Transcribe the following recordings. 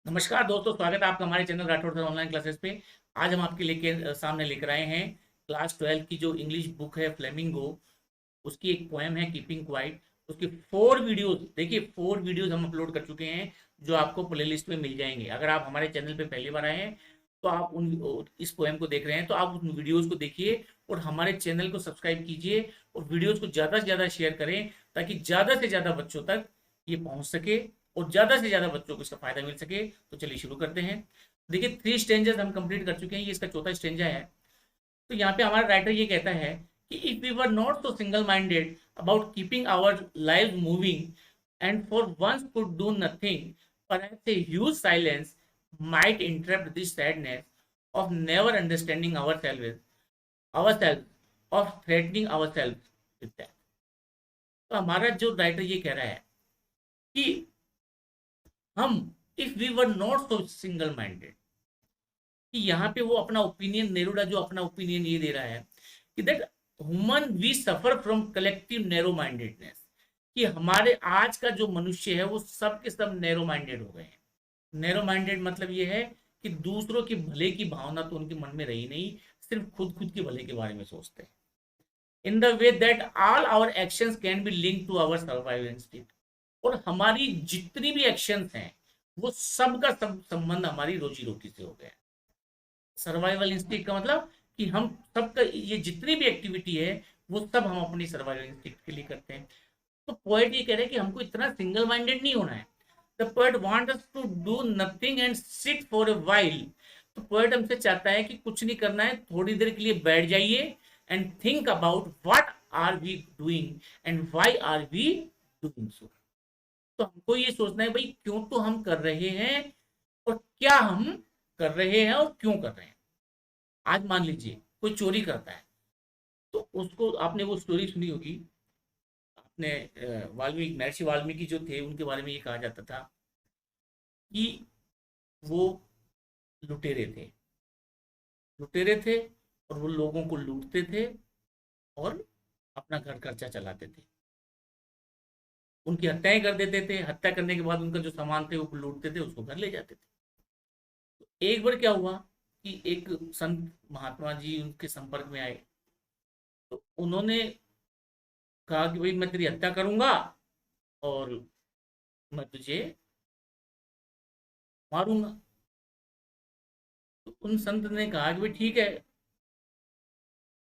नमस्कार दोस्तों, स्वागत है आपका हमारे channel Rathore sir online classes पे। आज हम आपके सामने लेकर आए हैं क्लास 12 की जो इंग्लिश बुक है फ्लेमिंगो, उसकी एक पोएम है कीपिंग क्वाइट। उसकी 4 वीडियोस, देखिए 4 वीडियोस हम अपलोड कर चुके हैं जो आपको प्लेलिस्ट में मिल जाएंगे। अगर आप हमारे चैनल पे पहली बार आए हैं तो आप उन इस पोएम को देख रहे हैं तो आप उन वीडियोस को देखिए और हमारे चैनल को सब्सक्राइब कीजिए और वीडियोस को ज़्यादा से ज़्यादा शेयर करें ताकि ज़्यादा से ज़्यादा बच्चों तक ये पहुंच सके और ज़्यादा से ज़्यादा बच्चों को इसका फायदा मिल सके। तो चलिए शुरू करते हैं। देखिए 3 स्टेंजर्स हम कंप्लीट कर चुके हैं, ये इसका चौथा स्टेंजा है। तो यहाँ पे हमारा राइटर ये कहता है कि if we were not so single minded about keeping our life moving and for once could do nothing, perhaps a huge silence might interrupt this sadness of never understanding ourselves, of threatening ourselves with that। तो हमारा जो writer ये कह रहा है कि हम, if we were not so single minded, कि यहाँ पे वो अपना ओपिनियन, नेरुडा जो अपना ओपिनियन ये दे रहा है कि that human we suffer from collective narrow mindedness, कि हमारे आज का जो मनुष्य है वो सब के सब नैरो माइंडेड हो गए हैं। नैरो माइंडेड मतलब ये है कि दूसरों के भले की भावना तो उनके मन में रही नहीं, सिर्फ खुद खुद के भले के बारे में सोचते हैं। In the way that all our actions can be link to our survival instinct, और हमारी जितनी भी एक्शंस हैं वो सब का सब संबंध हमारी रोजी रोटी से हो गया है। सर्वाइवल इंस्टिंक्ट का मतलब कि हम सबका ये जितनी भी एक्टिविटी है वो सब हम अपनी सर्वाइवल इंस्टिंक्ट के लिए करते हैं। तो पोएट ये कह रहे हैं कि हमको इतना सिंगल माइंडेड नहीं होना है। The poet want us to do nothing and sit for a while. तो पोएट हमसे चाहता है कि कुछ नहीं करना है, थोड़ी देर के लिए बैठ जाइए and think about what are we doing and why are we doing so. तो हमको ये सोचना है भाई क्यों तो हम कर रहे हैं और क्या हम कर रहे हैं और क्यों कर रहे हैं। आज मान लीजिए कोई चोरी करता है तो उसको, आपने वो स्टोरी सुनी होगी, आपने वाल्मीकि, महर्षि वाल्मीकि जो थे उनके बारे में ये कहा जाता था कि वो लुटेरे थे, लुटेरे थे और वो लोगों को लूटते थे और अपना घर खर्चा चलाते थे। उनकी हत्याएं कर देते थे, हत्या करने के बाद उनका जो सामान थे वो लूटते थे, उसको घर ले जाते थे। एक बार क्या हुआ कि एक संत महात्मा जी उनके संपर्क में आए, तो उन्होंने कहा कि भाई मैं तेरी हत्या करूंगा और मैं तुझे मारूंगा। तो उन संत ने कहा कि भाई ठीक है।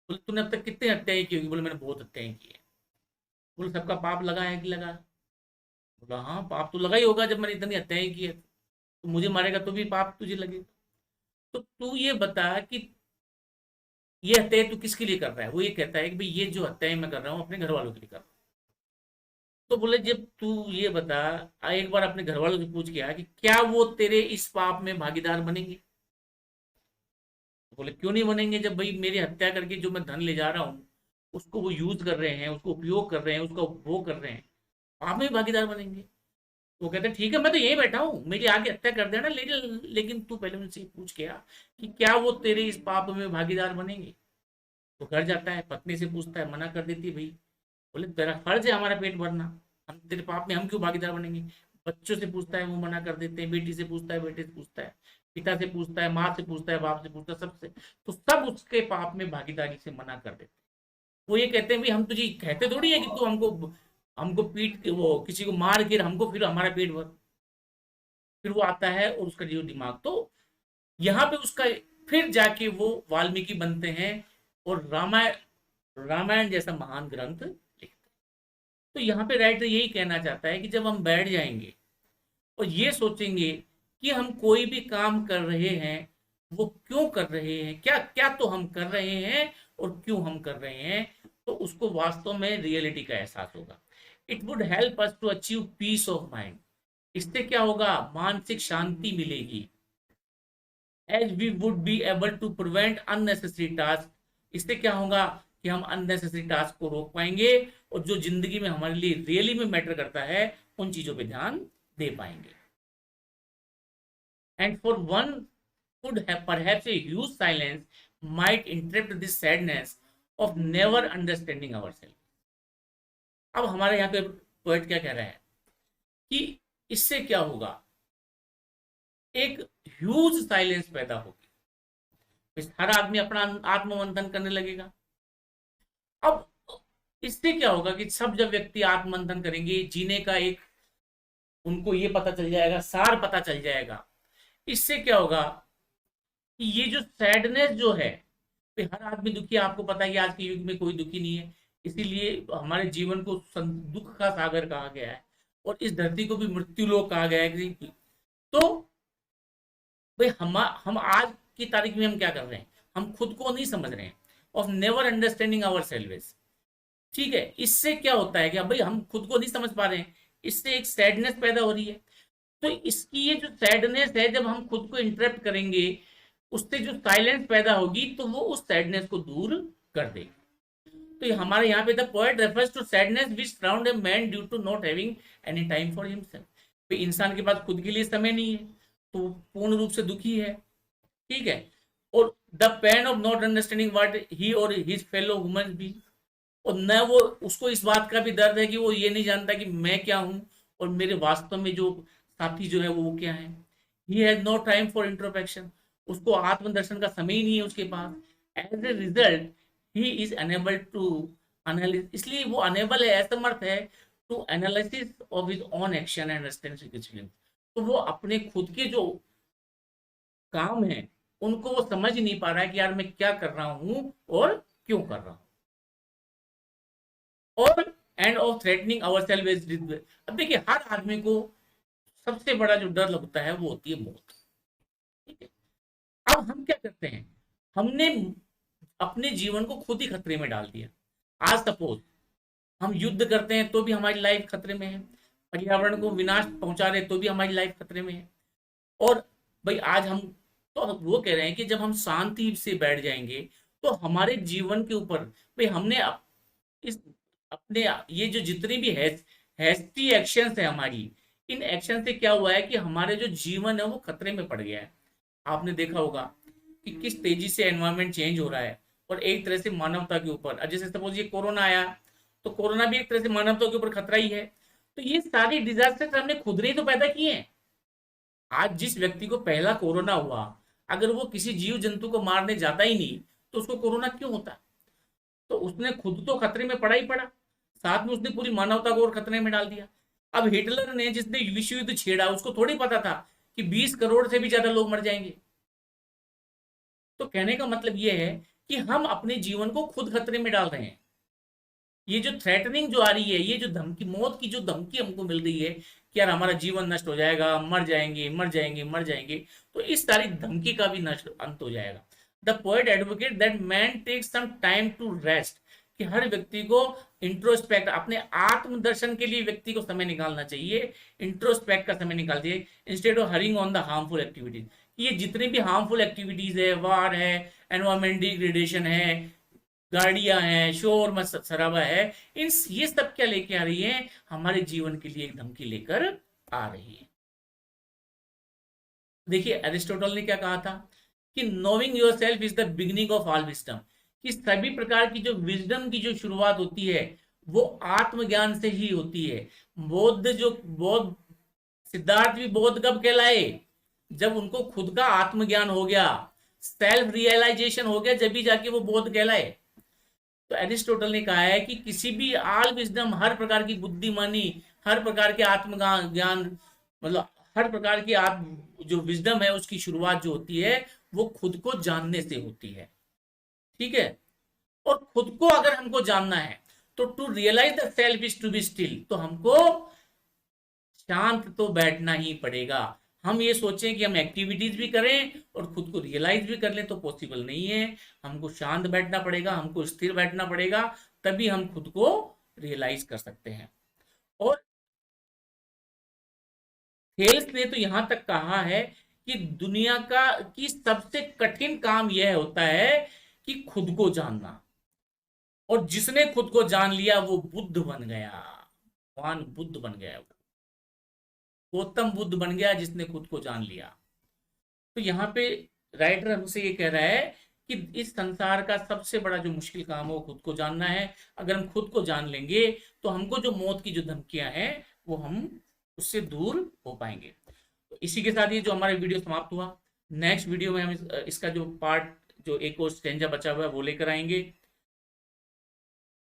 बोले तूने अब तक कितनी हत्याएं की होगी? बोले मैंने बहुत हत्याएं की है। बोले सबका पाप लगा है कि लगा? बोला हाँ, पाप तो लगा ही होगा, जब मैंने इतनी हत्याएं की है तो मुझे मारेगा तो भी पाप तुझे लगेगा। तो तू ये बता कि ये हत्याएं तू किसके लिए कर रहा है? वो ये कहता है कि भाई ये जो हत्याएं मैं कर रहा हूँ अपने घर वालों के लिए कर रहा हूँ। तो बोले जब तू ये बता, एक बार अपने घर वालों से पूछ के आ कि क्या वो तेरे इस पाप में भागीदार बनेंगे? तो बोले क्यों नहीं बनेंगे, जब भाई मेरी हत्या करके जो मैं धन ले जा रहा हूँ उसको वो यूज कर रहे हैं, उसको उपयोग कर रहे हैं, उसका उपभोग कर रहे हैं, आप में भी भागीदार बनेंगे। तो वो कहते हैं ठीक है, मैं तो यही बैठा हूँ, मेरी आगे हत्या कर देना, लेकिन लेकिन तू पहले उनसे पूछ के आ कि क्या वो तेरे इस पाप में भागीदार बनेंगे। तो घर जाता है, पत्नी से पूछता है, मना कर देती है भाई। बोले तेरा फर्ज है हमारा पेट भरना, हम तेरे पाप में हम क्यों भागीदार बनेंगे। बच्चों से पूछता है, वो मना कर देते हैं। बेटी से पूछता है, बेटे से पूछता है, पिता से पूछता है, माँ से पूछता है, बाप से पूछता है, सबसे। तो सब उसके पाप में भागीदारी से मना कर देते हैं। वो ये कहते हैं भाई हम तुझे कहते थोड़ी है कि तू हमको हमको पीट के, वो किसी को मार के हमको फिर हमारा पेट भर। फिर वो आता है और उसका जो दिमाग, तो यहाँ पे उसका फिर जाके वो वाल्मीकि बनते हैं और रामायण, रामायण जैसा महान ग्रंथ लिखते हैं। तो यहाँ पे राइटर यही कहना चाहता है कि जब हम बैठ जाएंगे और ये सोचेंगे कि हम कोई भी काम कर रहे हैं वो क्यों कर रहे हैं, क्या क्या तो हम कर रहे हैं और क्यों हम कर रहे हैं, तो उसको वास्तव में रियलिटी का एहसास होगा। It would help us to achieve peace of mind. इससे क्या होगा? मानसिक शांति मिलेगी। As we would be able to prevent unnecessary task. इससे क्या होगा कि हम अननेसेसरी टास्क को रोक पाएंगे और जो जिंदगी में हमारे लिए रियली में मैटर करता है उन चीजों पे ध्यान दे पाएंगे। And for one could have perhaps a huge silence might interrupt this sadness of never understanding ourselves। अब हमारे यहाँ पे पोएट क्या कह रहा है कि इससे क्या होगा, एक ह्यूज साइलेंस पैदा होगी। हर आदमी अपना आत्ममंथन करने लगेगा। अब इससे क्या होगा कि सब जब व्यक्ति आत्ममंथन करेंगे, जीने का एक उनको ये पता चल जाएगा, सार पता चल जाएगा। इससे क्या होगा कि ये जो सैडनेस जो है, हर आदमी दुखी है, आपको पता है कि आज के युग में कोई दुखी नहीं है। इसीलिए हमारे जीवन को दुख का सागर कहा गया है और इस धरती को भी मृत्यु लोक कहा गया है। तो भाई हम आज की तारीख में हम क्या कर रहे हैं, हम खुद को नहीं समझ रहे हैं, of never understanding our selves. ठीक है, इससे क्या होता है कि भाई हम खुद को नहीं समझ पा रहे हैं, इससे एक सैडनेस पैदा हो रही है। तो इसकी ये जो सैडनेस है, जब हम खुद को इंटरप्ट करेंगे, उससे जो साइलेंस पैदा होगी तो वो उस सैडनेस को दूर कर देगी। तो हमारे यहाँ पे the poet refers to sadness which surround a man due to not having any time for himself. इंसान के पास खुद के लिए समय नहीं है तो पूर्ण रूप से दुखी है। ठीक है, और the pain of not understanding what he और हिज फेलो ह्यूमन बी, और न वो उसको इस बात का भी दर्द है कि वो ये नहीं जानता कि मैं क्या हूं और मेरे वास्तव में जो साथी जो है वो क्या है। He has no time for introspection, उसको आत्मदर्शन का समय ही नहीं है उसके पास। As a result he is unable to analyse, इसलिए वो अनेबल है, असमर्थ है to analysis of his own action and understanding. तो वो अपने खुद के जो काम है उनको वो समझ ही नहीं पा रहा है कि यार मैं क्या कर रहा हूं और क्यों कर रहा हूं। और end of threatening our self. अब देखिए, हर आदमी को सबसे बड़ा जो डर लगता है वो होती है मौत। ठीक है, अब हम क्या करते हैं, हमने अपने जीवन को खुद ही खतरे में डाल दिया। आज सपोज हम युद्ध करते हैं तो भी हमारी लाइफ खतरे में है, पर्यावरण को विनाश पहुंचा रहे तो भी हमारी लाइफ खतरे में है। और भाई आज हम तो वो कह रहे हैं कि जब हम शांति से बैठ जाएंगे तो हमारे जीवन के ऊपर भाई हमने इस अपने ये जो जितनी भी हैस्टी एक्शंस है हमारी, इन एक्शन से क्या हुआ है कि हमारे जो जीवन है वो खतरे में पड़ गया है। आपने देखा होगा कि किस तेजी से एनवायरनमेंट चेंज हो रहा है और एक तरह से मानवता के ऊपर, जैसे सपोज ये कोरोना आया तो कोरोना भी एक तरह से मानवता के ऊपर खतरा ही है। तो ये सारी डिजास्टर हमने खुद ने ही तो पैदा किए हैं। आज जिस व्यक्ति को पहला कोरोना हुआ, अगर वो किसी जीव जंतु को मारने जाता ही नहीं तो उसको कोरोना क्यों होता? तो उसने खुद तो खतरे में पड़ा ही पड़ा, साथ में उसने पूरी मानवता को और खतरे में डाल दिया। अब हिटलर ने जिसने विश्व युद्ध छेड़ा उसको थोड़ी पता था कि 20 करोड़ से भी ज्यादा लोग मर जाएंगे। तो कहने का मतलब यह है कि हम अपने जीवन को खुद खतरे में डाल रहे हैं। ये जो थ्रेटनिंग जो आ रही है, ये जो धमकी, मौत की जो धमकी हमको मिल रही है कि यार हमारा जीवन नष्ट हो जाएगा, मर जाएंगे मर जाएंगे मर जाएंगे, तो इस सारी धमकी का भी नष्ट अंत हो जाएगा। The poet advocate that man takes some time to rest, कि हर व्यक्ति को इंट्रोस्पेक्ट, अपने आत्मदर्शन के लिए व्यक्ति को समय निकालना चाहिए, इंट्रोस्पेक्ट का समय निकाल दिए instead of hurrying on the harmful activities. ये जितने भी हार्मफुल एक्टिविटीज है, वार है, एनवायरमेंट डिग्रेडेशन है, गाड़ियां हैं, शोर शराबा है, इन ये सब क्या लेके आ रही है, हमारे जीवन के लिए एक धमकी लेकर आ रही है। देखिए एरिस्टोटल ने क्या कहा था कि knowing yourself is the beginning of all wisdom, कि सभी प्रकार की जो विजडम की जो शुरुआत होती है वो आत्मज्ञान से ही होती है। बौद्ध सिद्धार्थ भी बौद्ध कब कहलाए? जब उनको खुद का आत्मज्ञान हो गया, सेल्फ रियलाइजेशन हो गया, जब भी जाके वो बौद्ध कहलाए। तो एरिस्टोटल ने कहा है कि किसी भी आल विजडम, हर प्रकार की बुद्धिमानी, हर प्रकार के आत्मज्ञान, मतलब हर प्रकार की जो विजडम है उसकी शुरुआत जो होती है वो खुद को जानने से होती है। ठीक है, और खुद को अगर हमको जानना है तो to realise the self is to be still, तो हमको शांत तो बैठना ही पड़ेगा। हम ये सोचें कि हम एक्टिविटीज भी करें और खुद को रियलाइज भी कर लें तो पॉसिबल नहीं है। हमको शांत बैठना पड़ेगा, हमको स्थिर बैठना पड़ेगा, तभी हम खुद को रियलाइज कर सकते हैं। और थेल्स ने तो यहां तक कहा है कि दुनिया की सबसे कठिन काम यह होता है कि खुद को जानना, और जिसने खुद को जान लिया वो बुद्ध बन गया, भगवान बुद्ध बन गया, गौतम बुद्ध बन गया जिसने खुद को जान लिया। तो यहाँ पे राइटर हमसे ये कह रहा है कि इस संसार का सबसे बड़ा जो मुश्किल काम है वो खुद को जानना है। अगर हम खुद को जान लेंगे तो हमको जो मौत की जो धमकियां हैं वो हम उससे दूर हो पाएंगे। तो इसी के साथ ये जो हमारा वीडियो समाप्त हुआ। नेक्स्ट वीडियो में हम इसका जो पार्ट, जो एक और स्टेंजा बचा हुआ है वो लेकर आएंगे।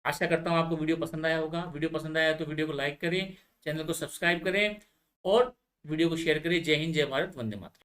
आशा करता हूँ आपको वीडियो पसंद आया होगा। वीडियो पसंद आया तो वीडियो को लाइक करें, चैनल को सब्सक्राइब करें और वीडियो को शेयर करें। जय हिंद, जय भारत, वंदे मातरम।